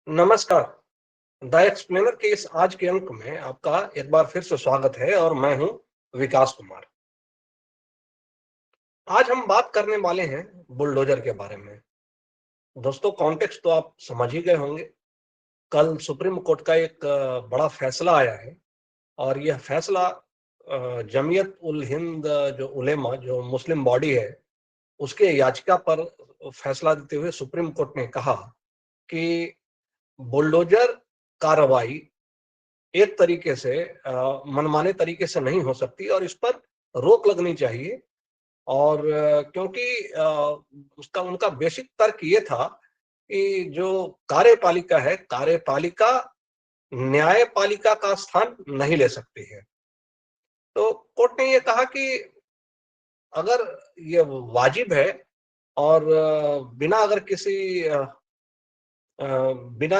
नमस्कार। The explainer के इस आज के अंक में आपका एक बार फिर से स्वागत है और मैं हूं विकास कुमार। आज हम बात करने वाले हैं बुलडोजर के बारे में। दोस्तों, कॉन्टेक्स्ट तो आप समझ ही गए होंगे। कल सुप्रीम कोर्ट का एक बड़ा फैसला आया है और यह फैसला जमीयत उल हिंद जो उलेमा जो मुस्लिम बॉडी है उसके याचिका पर फैसला देते हुए सुप्रीम कोर्ट ने कहा कि बुलडोजर कार्रवाई एक तरीके से मनमाने तरीके से नहीं हो सकती और इस पर रोक लगनी चाहिए। और क्योंकि उसका उनका बेसिक तर्क ये था कि जो कार्यपालिका है, कार्यपालिका न्यायपालिका का स्थान नहीं ले सकती है। तो कोर्ट ने ये कहा कि अगर ये वाजिब है और बिना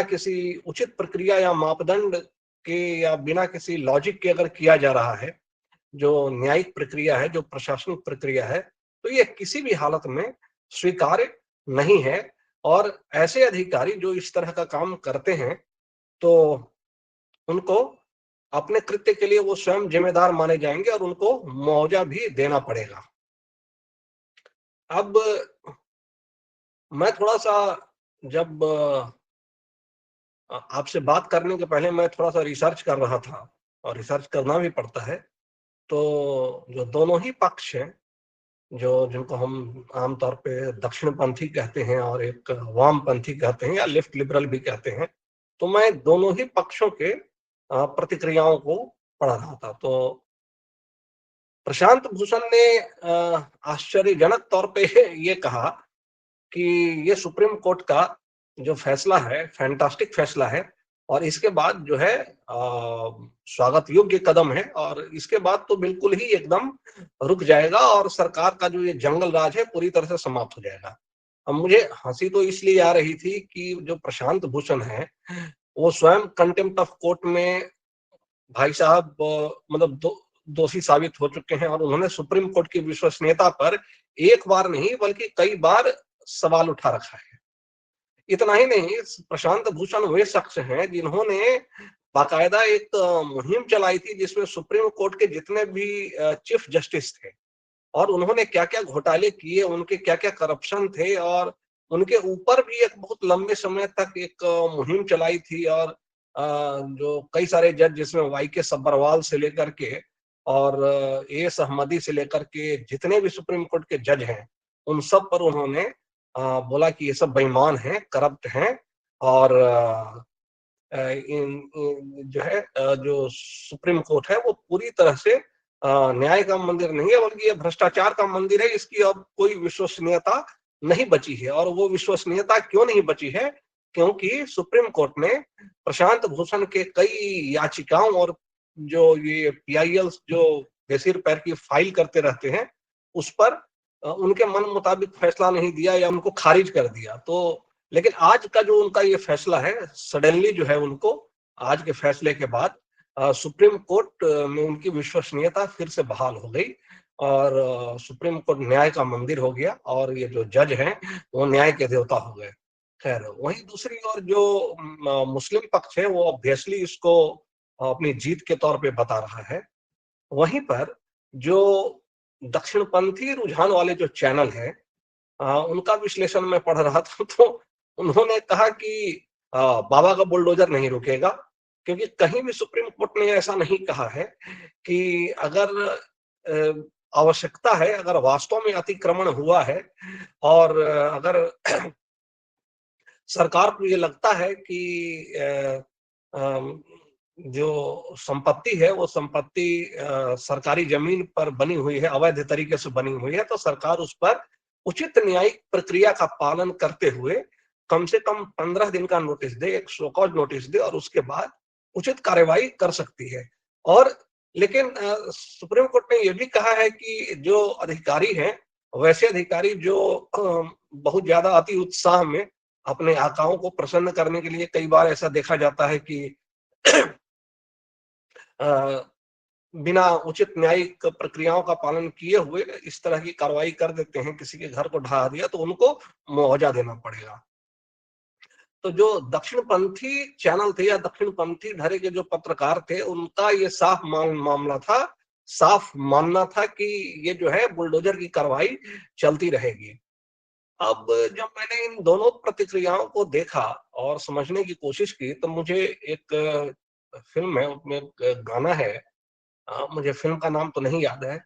किसी उचित प्रक्रिया या मापदंड के या बिना किसी लॉजिक के अगर किया जा रहा है, जो न्यायिक प्रक्रिया है, जो प्रशासनिक प्रक्रिया है, तो ये किसी भी हालत में स्वीकार्य नहीं है। और ऐसे अधिकारी जो इस तरह का काम करते हैं, तो उनको अपने कृत्य के लिए वो स्वयं जिम्मेदार माने जाएंगे और उनको मुआवजा भी देना पड़ेगा। अब मैं थोड़ा सा जब आपसे बात करने के पहले मैं थोड़ा सा रिसर्च कर रहा था और रिसर्च करना भी पड़ता है। तो जो दोनों ही पक्ष हैं, जो जिनको हम आमतौर पे दक्षिणपंथी कहते हैं और एक वामपंथी कहते हैं या लेफ्ट लिबरल भी कहते हैं, तो मैं दोनों ही पक्षों के प्रतिक्रियाओं को पढ़ रहा था। तो प्रशांत भूषण ने आश्चर्यजनक तौर पे ये कहा कि ये सुप्रीम कोर्ट का जो फैसला है फैंटास्टिक फैसला है और इसके बाद जो है स्वागत योग्य कदम है और इसके बाद तो बिल्कुल ही एकदम रुक जाएगा और सरकार का जो ये जंगल राज है पूरी तरह से समाप्त हो जाएगा। अब मुझे हंसी तो इसलिए आ रही थी कि जो प्रशांत भूषण है वो स्वयं कंटेम्प्ट ऑफ कोर्ट में भाई साहब मतलब दोषी साबित हो चुके हैं और उन्होंने सुप्रीम कोर्ट की विश्वसनीयता पर एक बार नहीं बल्कि कई बार सवाल उठा रखा है। इतना ही नहीं, प्रशांत भूषण वे शख्स हैं जिन्होंने बाकायदा एक मुहिम चलाई थी जिसमें सुप्रीम कोर्ट के जितने भी चीफ जस्टिस थे और उन्होंने क्या क्या घोटाले किए, उनके क्या क्या करप्शन थे और उनके ऊपर भी एक बहुत लंबे समय तक एक मुहिम चलाई थी। और जो कई सारे जज जिसमें वाई के सब्बरवाल से लेकर के और ए एस अहमदी से लेकर के जितने भी सुप्रीम कोर्ट के जज हैं, उन सब पर उन्होंने बोला कि ये सब बेईमान हैं, करप्ट हैं और जो है जो सुप्रीम कोर्ट है वो पूरी तरह से न्याय का मंदिर नहीं है बल्कि ये भ्रष्टाचार का मंदिर है। इसकी अब कोई विश्वसनीयता नहीं बची है और वो विश्वसनीयता क्यों नहीं बची है? क्योंकि सुप्रीम कोर्ट ने प्रशांत भूषण के कई याचिकाओं और जो ये पीआईएल जो बेसिर पैर की फाइल करते रहते हैं उस पर उनके मन मुताबिक फैसला नहीं दिया या उनको खारिज कर दिया। तो लेकिन आज का जो उनका ये फैसला है, सडनली जो है उनको आज के फैसले के बाद सुप्रीम कोर्ट में उनकी विश्वसनीयता फिर से बहाल हो गई और सुप्रीम कोर्ट न्याय का मंदिर हो गया और ये जो जज हैं वो न्याय के देवता हो गए। खैर, वहीं दूसरी ओर जो मुस्लिम पक्ष है वो ऑब्वियसली इसको अपनी जीत के तौर पे बता रहा है। वहीं पर जो दक्षिणपंथी रुझान वाले जो चैनल है उनका विश्लेषण मैं पढ़ रहा था तो उन्होंने कहा कि बाबा का बुलडोजर नहीं रुकेगा क्योंकि कहीं भी सुप्रीम कोर्ट ने ऐसा नहीं कहा है कि अगर आवश्यकता है, अगर वास्तव में अतिक्रमण हुआ है और अगर सरकार को ये लगता है कि जो संपत्ति है वो संपत्ति सरकारी जमीन पर बनी हुई है, अवैध तरीके से बनी हुई है, तो सरकार उस पर उचित न्यायिक प्रक्रिया का पालन करते हुए कम से कम 15 दिन का नोटिस दे, एक शो कॉज नोटिस दे और उसके बाद उचित कार्यवाही कर सकती है। और लेकिन सुप्रीम कोर्ट ने यह भी कहा है कि जो अधिकारी हैं वैसे अधिकारी जो बहुत ज्यादा अति उत्साह में अपने आकाओं को प्रसन्न करने के लिए, कई बार ऐसा देखा जाता है कि बिना उचित न्यायिक प्रक्रियाओं का पालन किए हुए इस तरह की कार्रवाई कर देते हैं, किसी के घर को ढहा दिया तो उनको मुआवजा देना पड़ेगा। तो जो दक्षिणपंथी चैनल थे या दक्षिणपंथी धरे के जो पत्रकार थे, उनका ये साफ मामला था, साफ मानना था कि ये जो है बुलडोजर की कार्रवाई चलती रहेगी। अब जब मैंने इन दोनों प्रतिक्रियाओं को देखा और समझने की कोशिश की, तो मुझे एक फ़िल्म है, उसमें एक गाना है, मुझे फ़िल्म का नाम तो नहीं याद है।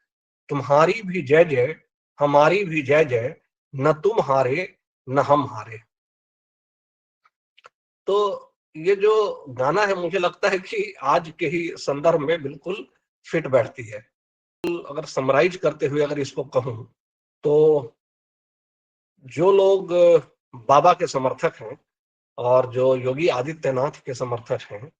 तुम्हारी भी जय जय, हमारी भी जय जय, न तुम हारे, न हम हारे। तो ये जो गाना है, मुझे लगता है कि आज के ही संदर्भ में बिल्कुल फिट बैठती है। अगर समराइज़ करते हुए अगर इसको कहूँ, तो जो लोग बाबा के समर्थक हैं और जो योगी आदित्यनाथ के समर्थक हैं,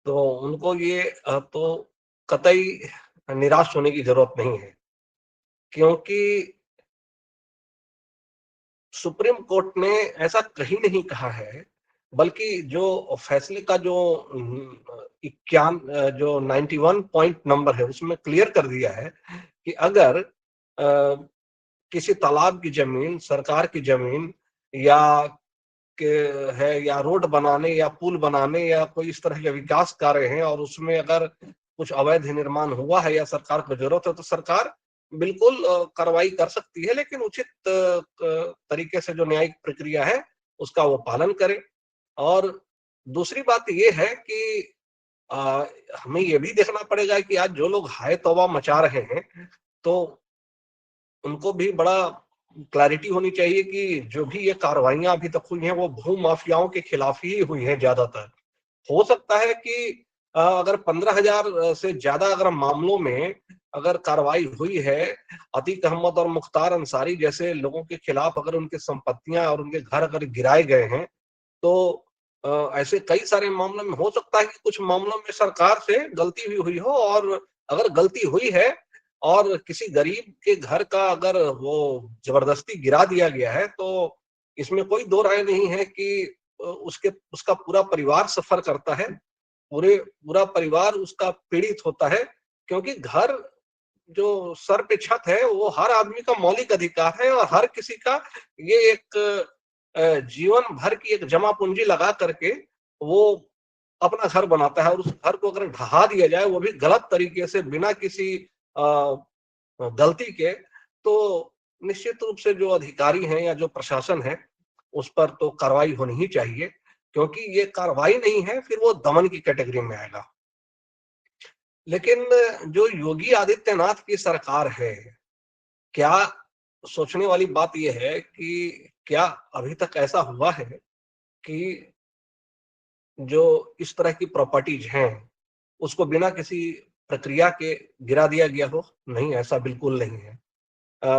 तो उनको ये तो कतई निराश होने की ज़रूरत नहीं है, क्योंकि सुप्रीम कोर्ट ने ऐसा कहीं नहीं कहा है, बल्कि जो फैसले का जो 91 पॉइंट नंबर है, उसमें क्लियर कर दिया है कि अगर किसी तालाब की ज़मीन, सरकार की ज़मीन या के है, या रोड बनाने या पुल बनाने या कोई इस तरह के विकास कार्य हैं और उसमें अगर कुछ अवैध निर्माण हुआ है या सरकार को जरूरत है, तो सरकार बिल्कुल कार्रवाई कर सकती है, लेकिन उचित तरीके से जो न्यायिक प्रक्रिया है उसका वो पालन करे। और दूसरी बात ये है कि अ, हमें ये भी देखना पड़ेगा कि आज जो लोग हाय तौबा मचा रहे हैं, तो उनको भी बड़ा क्लैरिटी होनी चाहिए कि जो भी ये कार्रवाइयां अभी तक हुई हैं, वो भू माफियाओं के खिलाफ ही हुई हैं ज्यादातर। हो सकता है कि अगर 15,000 से ज्यादा अगर मामलों में अगर कार्रवाई हुई है, अतीक अहमद और मुख्तार अंसारी जैसे लोगों के खिलाफ अगर उनकी संपत्तियां और उनके घर अगर गिराए गए हैं, तो ऐसे कई सारे मामलों में हो सकता है कि कुछ मामलों में सरकार से गलती भी हुई हो, और अगर गलती हुई है और किसी गरीब के घर का अगर वो जबरदस्ती गिरा दिया गया है, तो इसमें कोई दो राय नहीं है कि उसके उसका पूरा परिवार सफर करता है, पूरा परिवार उसका पीड़ित होता है, क्योंकि घर जो सर पे छत है वो हर आदमी का मौलिक अधिकार है, और हर किसी का ये एक जीवन भर की एक जमा पूंजी लगा करके वो अपना घर बनाता है, और उस घर को अगर ढहा दिया जाए, वो भी गलत तरीके से बिना किसी गलती के, तो निश्चित रूप से जो अधिकारी हैं या जो प्रशासन है, उस पर तो कार्रवाई होनी ही चाहिए, क्योंकि ये कार्रवाई नहीं है, फिर वो दमन की कैटेगरी में आएगा। लेकिन जो योगी आदित्यनाथ की सरकार है, क्या सोचने वाली बात यह है कि क्या अभी तक ऐसा हुआ है कि जो इस तरह की प्रॉपर्टीज हैं, उसको बिना किसी प्रक्रिया के गिरा दिया गया हो? नहीं, ऐसा बिल्कुल नहीं है।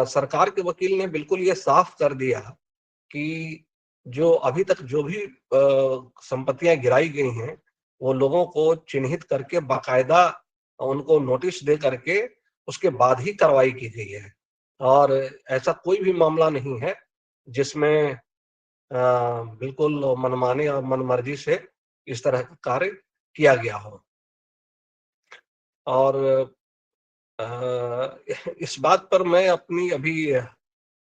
सरकार के वकील ने बिल्कुल ये साफ कर दिया कि जो अभी तक जो भी संपत्तियां गिराई गई हैं, वो लोगों को चिन्हित करके बाकायदा उनको नोटिस दे करके उसके बाद ही कार्रवाई की गई है, और ऐसा कोई भी मामला नहीं है जिसमें बिल्कुल मनमाने और मनमर्जी से इस तरह का कार्य किया गया हो। और इस बात पर मैं अपनी अभी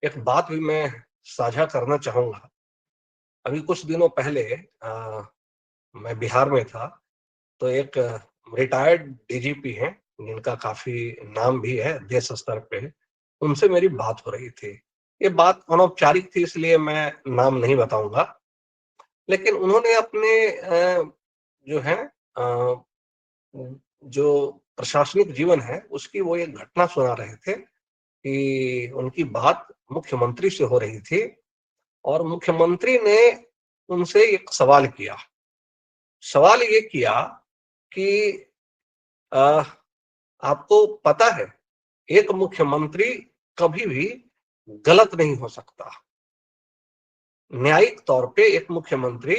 एक बात भी मैं साझा करना चाहूँगा। अभी कुछ दिनों पहले मैं बिहार में था, तो एक रिटायर्ड डीजीपी हैं, जिनका काफ़ी नाम भी है देश स्तर पे, उनसे मेरी बात हो रही थी। ये बात अनौपचारिक थी, इसलिए मैं नाम नहीं बताऊँगा। लेकिन उन्होंने अपने जो है अ, जो प्रशासनिक जीवन है, उसकी वो एक घटना सुना रहे थे कि उनकी बात मुख्यमंत्री से हो रही थी, और मुख्यमंत्री ने उनसे एक सवाल किया। सवाल ये किया कि अ, आपको पता है, एक मुख्यमंत्री कभी भी गलत नहीं हो सकता। न्यायिक तौर पे एक मुख्यमंत्री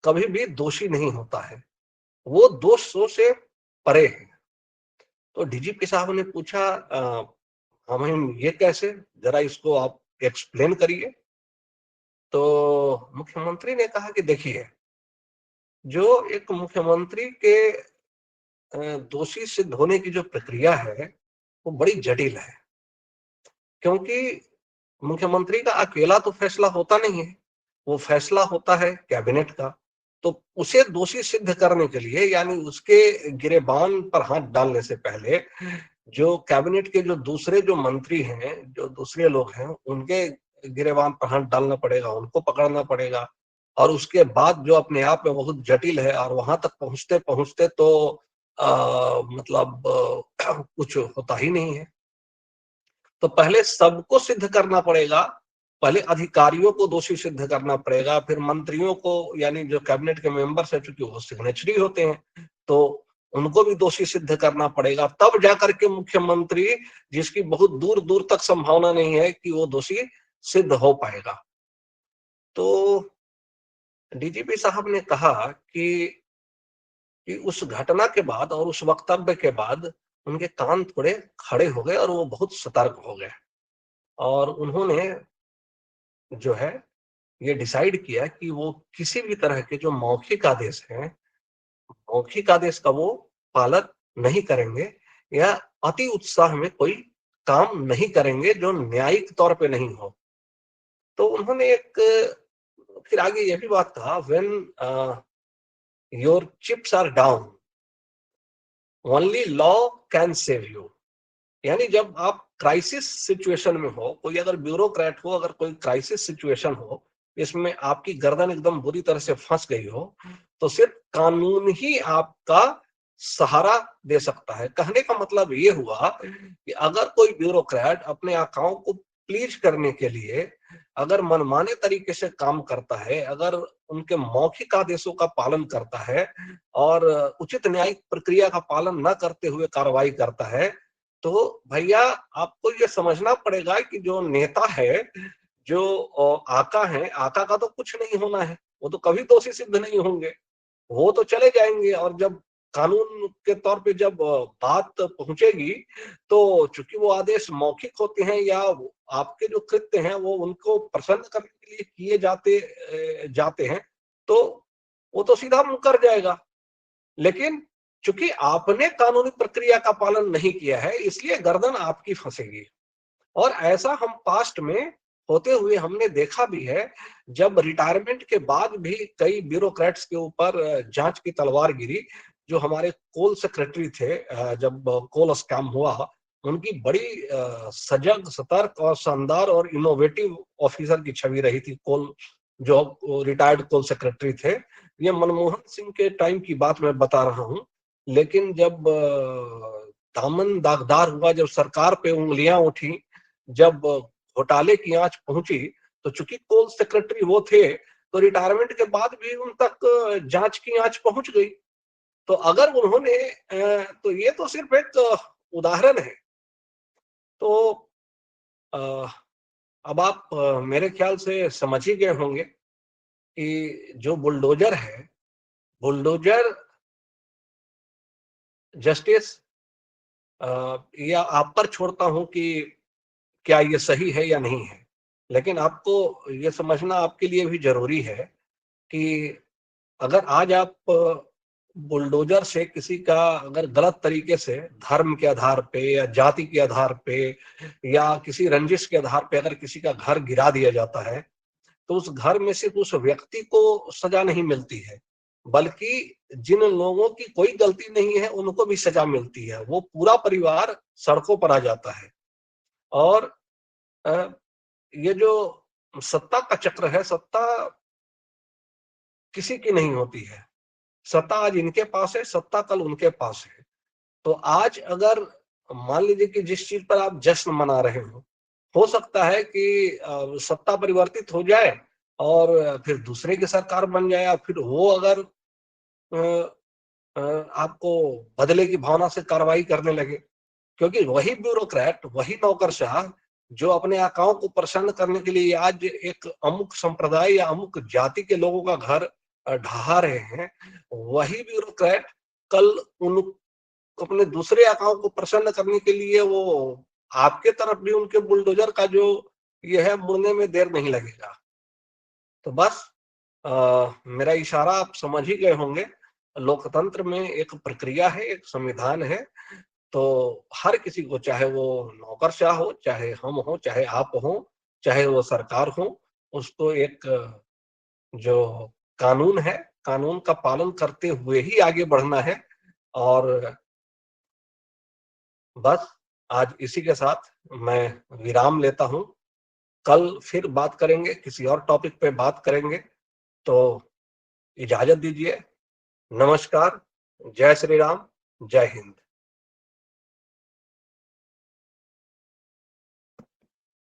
कभी भी दोषी नहीं होता है। वो दोषों से परे है। तो डीजीपी साहब ने पूछा, हम ये कैसे? ज़रा इसको आप एक्सप्लेन करिए। तो मुख्यमंत्री ने कहा कि देखिए, जो एक मुख्यमंत्री के दोषी सिद्ध होने की जो प्रक्रिया है, वो बड़ी जटिल है। क्योंकि मुख्यमंत्री का अकेला तो फैसला होता नहीं है। वो फैसला होता है कैबिनेट का। तो उसे दोषी सिद्ध करने के लिए, यानी उसके गिरेबान पर हाथ डालने से पहले जो कैबिनेट के जो दूसरे जो मंत्री हैं, जो दूसरे लोग हैं, उनके गिरेबान पर हाथ डालना पड़ेगा, उनको पकड़ना पड़ेगा। और उसके बाद जो अपने आप में बहुत जटिल है, और वहां तक पहुंचते-पहुंचते तो मतलब कुछ होता ही नहीं है। तो पहले सबको सिद्ध करना पड़ेगा, पहले अधिकारियों को दोषी सिद्ध करना पड़ेगा, फिर मंत्रियों को, यानी जो कैबिनेट के मेंबर्स है, चूंकि वो सिग्नेचरी होते हैं, तो उनको भी दोषी सिद्ध करना पड़ेगा, तब जाकर के मुख्यमंत्री, जिसकी बहुत दूर दूर तक संभावना नहीं है कि वो दोषी सिद्ध हो पाएगा। तो डीजीपी साहब ने कहा कि उस घटना के बाद और उस वक्तव्य के बाद उनके कान थोड़े खड़े हो गए और वो बहुत सतर्क हो गए, और उन्होंने जो है ये डिसाइड किया कि वो किसी भी तरह के जो मौखिक आदेश हैं, मौखिक आदेश का वो पालन नहीं करेंगे, या अति उत्साह में कोई काम नहीं करेंगे जो न्यायिक तौर पे नहीं हो। तो उन्होंने एक फिर आगे ये भी बात कहा, when your chips are down only law can save you. यानी जब आप क्राइसिस सिचुएशन में हो, कोई अगर ब्यूरोक्रेट हो, अगर कोई क्राइसिस सिचुएशन हो, इसमें आपकी गर्दन एकदम बुरी तरह से फंस गई हो, तो सिर्फ कानून ही आपका सहारा दे सकता है। कहने का मतलब ये हुआ कि अगर कोई ब्यूरोक्रेट अपने आकाओं को प्लीज करने के लिए अगर मनमाने तरीके से काम करता है, अगर उनके मौखिक आदेशों का पालन करता है और उचित न्यायिक प्रक्रिया का पालन न करते हुए कार्रवाई करता है, तो भैया आपको ये समझना पड़ेगा कि जो नेता है, जो आका है, आका का तो कुछ नहीं होना है, वो तो कभी दोषी सिद्ध नहीं होंगे, वो तो चले जाएंगे। और जब कानून के तौर पे जब बात पहुंचेगी, तो चूंकि वो आदेश मौखिक होते हैं, या आपके जो कृत्य हैं वो उनको प्रसन्न करने के लिए किए जाते हैं, तो वो तो सीधा मुकर जाएगा। लेकिन चूंकि आपने कानूनी प्रक्रिया का पालन नहीं किया है, इसलिए गर्दन आपकी फंसेगी। और ऐसा हम पास्ट में होते हुए हमने देखा भी है, जब रिटायरमेंट के बाद भी कई ब्यूरोक्रेट्स के ऊपर जांच की तलवार गिरी। जो हमारे कोल सेक्रेटरी थे, जब कोल स्कैम हुआ, उनकी बड़ी सजग, सतर्क और शानदार और इनोवेटिव ऑफिसर की छवि रही थी कोल, जो रिटायर्ड कोल सेक्रेटरी थे। ये मनमोहन सिंह के टाइम की बात मैं बता रहा हूँ। लेकिन जब दामन दागदार हुआ, जब सरकार पे उंगलियां उठी, जब घोटाले की आंच पहुंची, तो चूंकि कोल सेक्रेटरी वो थे, तो रिटायरमेंट के बाद भी उन तक जांच की आंच पहुंच गई। तो अगर उन्होंने तो ये तो सिर्फ एक उदाहरण है। तो अ, अब आप मेरे ख्याल से समझ ही गए होंगे कि जो बुलडोजर है, बुलडोजर जस्टिस, या आप पर छोड़ता हूं कि क्या ये सही है या नहीं है। लेकिन आपको ये समझना आपके लिए भी जरूरी है कि अगर आज आप बुलडोजर से किसी का अगर गलत तरीके से धर्म के आधार पे या जाति के आधार पे या किसी रंजिश के आधार पे अगर किसी का घर गिरा दिया जाता है, तो उस घर में सिर्फ उस व्यक्ति को सजा नहीं मिलती है, बल्कि जिन लोगों की कोई गलती नहीं है उनको भी सजा मिलती है। वो पूरा परिवार सड़कों पर आ जाता है। और अ, ये जो सत्ता का चक्र है, सत्ता किसी की नहीं होती है। सत्ता आज इनके पास है, सत्ता कल उनके पास है। तो आज अगर मान लीजिए कि जिस चीज पर आप जश्न मना रहे हो सकता है कि सत्ता परिवर्तित हो जाए और फिर दूसरे की सरकार बन जाए, या फिर वो अगर अ, आपको बदले की भावना से कार्रवाई करने लगे। क्योंकि वही ब्यूरोक्रेट, वही नौकरशाह जो अपने आकाओं को प्रसन्न करने के लिए आज एक अमुक संप्रदाय या अमुक जाति के लोगों का घर ढहा रहे हैं, वही ब्यूरोक्रेट कल उन अपने दूसरे आकाओं को प्रसन्न करने के लिए वो आपके तरफ भी उनके बुलडोजर का जो ये है, मुड़ने में देर नहीं लगेगा। तो बस मेरा इशारा आप समझ ही गए होंगे। लोकतंत्र में एक प्रक्रिया है, एक संविधान है। तो हर किसी को, चाहे वो नौकरशाह हो, चाहे हम हो, चाहे आप हो, चाहे वो सरकार हो, उसको एक जो कानून है, कानून का पालन करते हुए ही आगे बढ़ना है। और बस आज इसी के साथ मैं विराम लेता हूँ। कल फिर बात करेंगे, किसी और टॉपिक पे बात करेंगे। तो इजाज़त दीजिए। नमस्कार, जय श्री राम, जय हिंद।